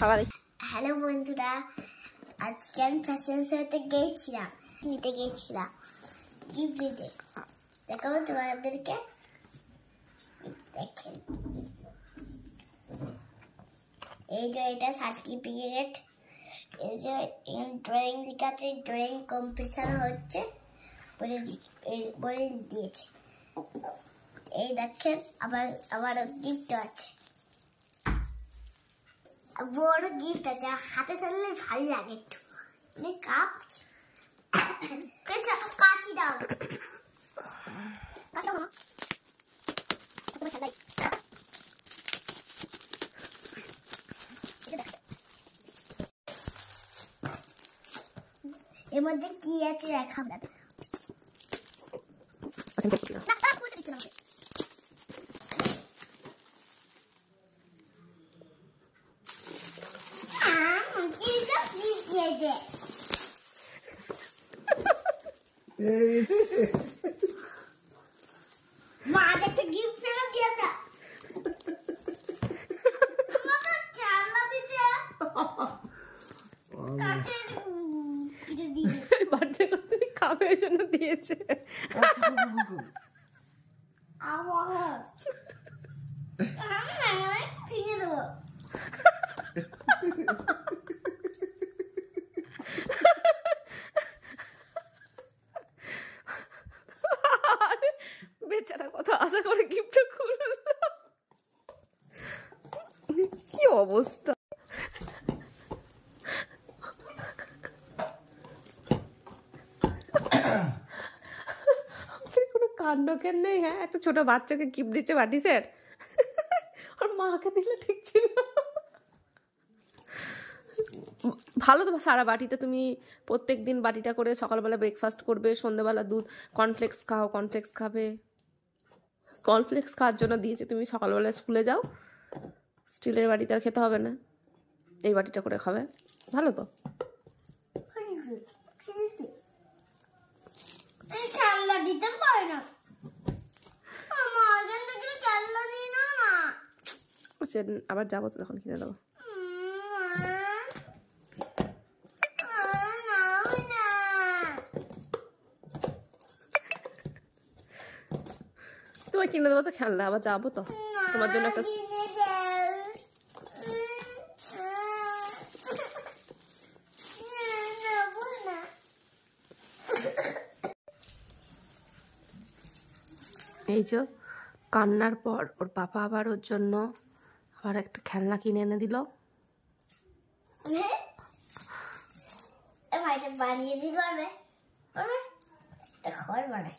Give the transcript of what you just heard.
Hello বন্ধুরা, আজকে আমি ফ্যাশন শোতে গিয়েছিলাম গিফট দিতে। দেখাবো তোমাদেরকে, দেখেন। এই যে এটা সার্টিফিকেট, এই যে ড্রয়িং লেখা আছে, ড্রয়িং কম্পিটিশন হচ্ছে বলে দিয়েছে। এই দেখেন, আবার গিফট আছে, বড় গিফট আছে, হাতে ধরলে ভালো লাগে একটু। কাপ কাচি দাও, এর মধ্যে কি আছে দেখা না। মা একটা গিফট ফেরত দিয়েছে, আমাকে খেলনা দিতে কাছে কিছু দিয়ে বাচ্চাগুলো তুমি খাবার জন্য দিয়েছে। ফিরে দেবো। বেচারা কথা আশা করে গিফটটা খুলল, কি অবস্থা। কোনো কাণ্ডজ্ঞান নেই। হ্যাঁ, একটা ছোট বাচ্চাকে গিফট দিচ্ছে বাটি স্যার, আর মাকে দিলে ঠিক ছিল। ভালো তো সারা বাটিটা, তুমি প্রত্যেক দিন বাটিটা করে সকালবেলা ব্রেকফাস্ট করবে, সন্ধ্যাবেলা দুধ কর্নফ্লেক্স খাও, কর্নফ্লেক্স খাবে। কর্নফ্লেক্স খাওয়ার জন্য দিয়েছে। তুমি সকালবেলা স্কুলে যাও, স্টিলের বাটিতে আর খেতে হবে না, এই বাটিটা করে খাবে। ভালো তো। খেলনা দিতে পারে না, আবার যাবো তো, তখন কিনে দেবো। তোমায় কিনে দেবো তো খেলনা, আবার যাবো তো তোমার জন্য একটা। এই যে কান্নার পর ওর বাবা আবার ওর জন্য আবার একটা খেলনা কিনে এনে দিল। বানিয়ে দিতে পারবে, ঘর বানায়।